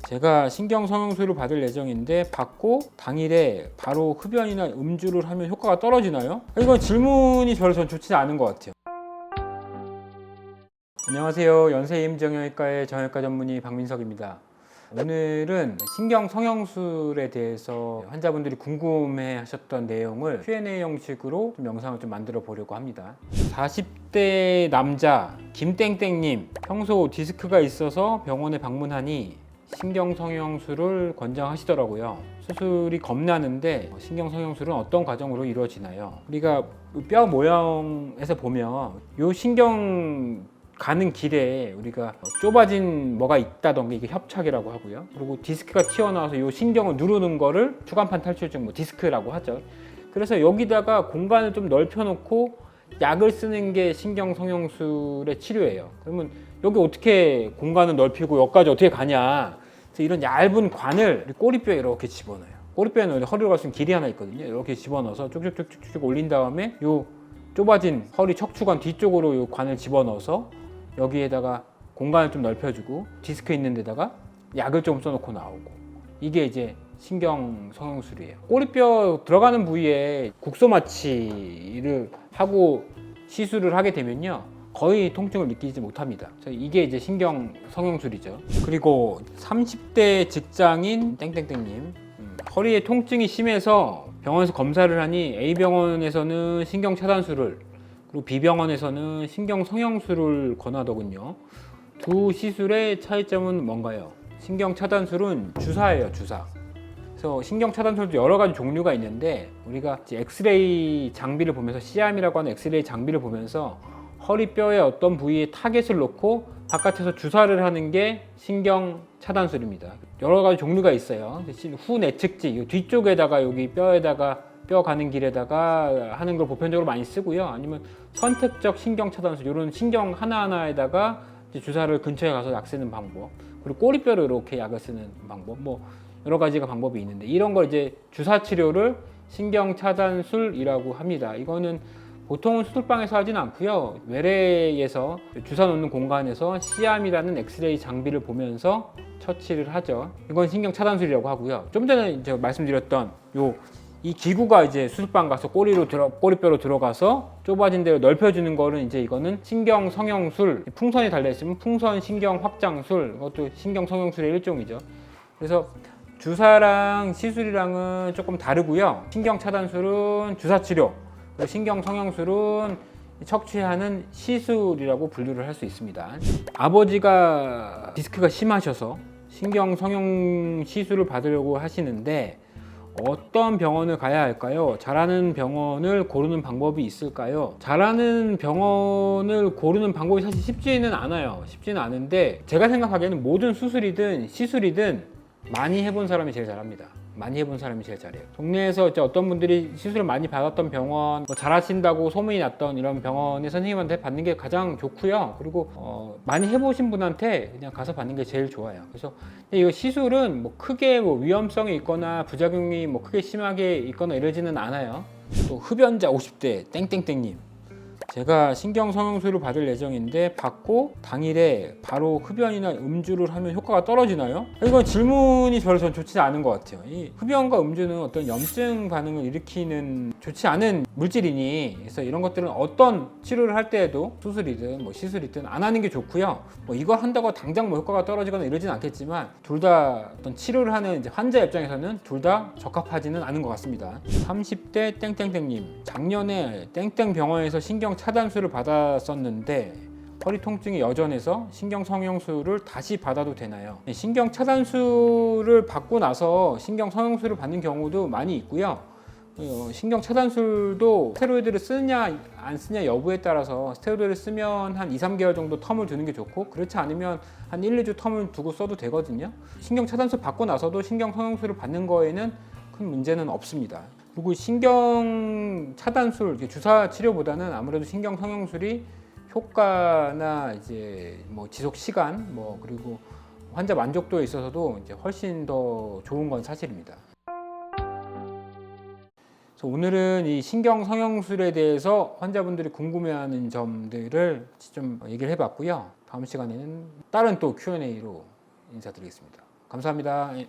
제가 신경성형술을 받을 예정인데 받고 당일에 바로 흡연이나 음주를 하면 효과가 떨어지나요? 이건 질문이 별로 전 좋지 않은 것 같아요. 안녕하세요. 연세임정형외과의 정형외과 전문의 박민석입니다. 오늘은 신경성형술에 대해서 환자분들이 궁금해 하셨던 내용을 Q&A 형식으로 좀 영상을 좀 만들어 보려고 합니다. 40대 남자 김땡땡님, 평소 디스크가 있어서 병원에 방문하니 신경성형술을 권장하시더라고요. 수술이 겁나는데 신경성형술은 어떤 과정으로 이루어지나요? 우리가 뼈 모양에서 보면 이 신경 가는 길에 우리가 좁아진 뭐가 있다던가 이게 협착이라고 하고요. 그리고 디스크가 튀어나와서 이 신경을 누르는 거를 주간판 탈출증, 디스크라고 하죠. 그래서 여기다가 공간을 좀 넓혀 놓고 약을 쓰는 게 신경성형술의 치료예요. 그러면 여기 어떻게 공간을 넓히고 여기까지 어떻게 가냐. 그래서 이런 얇은 관을 꼬리뼈에 이렇게 집어넣어요. 꼬리뼈에는 허리로 갈 수 있는 길이 하나 있거든요. 이렇게 집어넣어서 쭉쭉쭉쭉 올린 다음에 요 좁아진 허리 척추관 뒤쪽으로 요 관을 집어넣어서 여기에다가 공간을 좀 넓혀주고 디스크 있는 데다가 약을 좀 써놓고 나오고, 이게 이제 신경 성형술이에요. 꼬리뼈 들어가는 부위에 국소 마취를 하고 시술을 하게 되면요 거의 통증을 느끼지 못합니다. 이게 이제 신경 성형술이죠. 그리고 30대 직장인 땡땡땡님, 허리에 통증이 심해서 병원에서 검사를 하니 A병원에서는 신경 차단술을, 그리고 B병원에서는 신경 성형술을 권하더군요. 두 시술의 차이점은 뭔가요? 신경 차단술은 주사예요, 주사. 그래서 신경 차단술도 여러 가지 종류가 있는데, 우리가 이제 엑스레이 장비를 보면서, 시암이라고 하는 엑스레이 장비를 보면서 허리뼈의 어떤 부위에 타겟을 놓고 바깥에서 주사를 하는 게 신경 차단술입니다. 여러 가지 종류가 있어요. 후 내측지, 뒤쪽에다가 여기 뼈에다가 뼈 가는 길에다가 하는 걸 보편적으로 많이 쓰고요. 아니면 선택적 신경 차단술, 이런 신경 하나하나에다가 주사를 근처에 가서 약 쓰는 방법, 그리고 꼬리뼈로 이렇게 약을 쓰는 방법, 뭐 여러 가지가 방법이 있는데, 이런 걸 이제 주사 치료를 신경 차단술이라고 합니다. 이거는 보통은 수술방에서 하진 않고요. 외래에서 주사 놓는 공간에서 시암이라는 엑스레이 장비를 보면서 처치를 하죠. 이건 신경 차단술이라고 하고요. 좀 전에 제가 말씀드렸던 이 기구가 이제 수술방 가서 꼬리뼈로 들어가서 좁아진 데를 넓혀주는 거는 이제 이거는 신경 성형술, 풍선이 달려있으면 풍선 신경 확장술, 이것도 신경 성형술의 일종이죠. 그래서 주사랑 시술이랑은 조금 다르고요. 신경 차단술은 주사 치료, 그리고 신경 성형술은 척추하는 시술이라고 분류를 할 수 있습니다. 아버지가 디스크가 심하셔서 신경 성형 시술을 받으려고 하시는데 어떤 병원을 가야 할까요? 잘하는 병원을 고르는 방법이 있을까요? 잘하는 병원을 고르는 방법이 사실 쉽지는 않아요. 쉽지는 않은데, 제가 생각하기에는 모든 수술이든 시술이든 많이 해본 사람이 제일 잘합니다. 많이 해본 사람이 제일 잘해요. 동네에서 이제 어떤 분들이 시술을 많이 받았던 병원, 잘하신다고 소문이 났던 이런 병원의 선생님한테 받는 게 가장 좋고요. 그리고 많이 해보신 분한테 그냥 가서 받는 게 제일 좋아요. 그래서 이 시술은 뭐 크게 위험성이 있거나 부작용이 뭐 크게 심하게 있거나 이러지는 않아요. 또 흡연자 50대 땡땡땡님, 제가 신경성형술을 받을 예정인데 받고 당일에 바로 흡연이나 음주를 하면 효과가 떨어지나요? 이건 질문이 별로 전 좋지 않은 것 같아요. 이 흡연과 음주는 어떤 염증 반응을 일으키는 좋지 않은 물질이니, 그래서 이런 것들은 어떤 치료를 할 때에도 수술이든 뭐 시술이든 안 하는 게 좋고요. 뭐 이걸 한다고 당장 뭐 효과가 떨어지거나 이러진 않겠지만, 둘 다 어떤 치료를 하는 이제 환자 입장에서는 둘 다 적합하지는 않은 것 같습니다. 30대 땡땡땡님, 작년에 땡땡 병원에서 신경 차단술을 받았었는데 허리 통증이 여전해서 신경 성형술을 다시 받아도 되나요? 신경 차단술을 받고 나서 신경 성형술을 받는 경우도 많이 있고요. 신경 차단술도 스테로이드를 쓰냐 안 쓰냐 여부에 따라서 스테로이드를 쓰면 한 2-3개월 정도 텀을 두는 게 좋고, 그렇지 않으면 한 1-2주 텀을 두고 써도 되거든요. 신경 차단술 받고 나서도 신경 성형술을 받는 거에는 큰 문제는 없습니다. 그리고 신경 차단술, 주사 치료보다는 아무래도 신경 성형술이 효과나 이제 뭐 지속 시간, 뭐 그리고 환자 만족도에 있어서도 이제 훨씬 더 좋은 건 사실입니다. 그래서 오늘은 이 신경 성형술에 대해서 환자분들이 궁금해하는 점들을 좀 얘기를 해봤고요. 다음 시간에는 다른 또 Q&A로 인사드리겠습니다. 감사합니다. 예.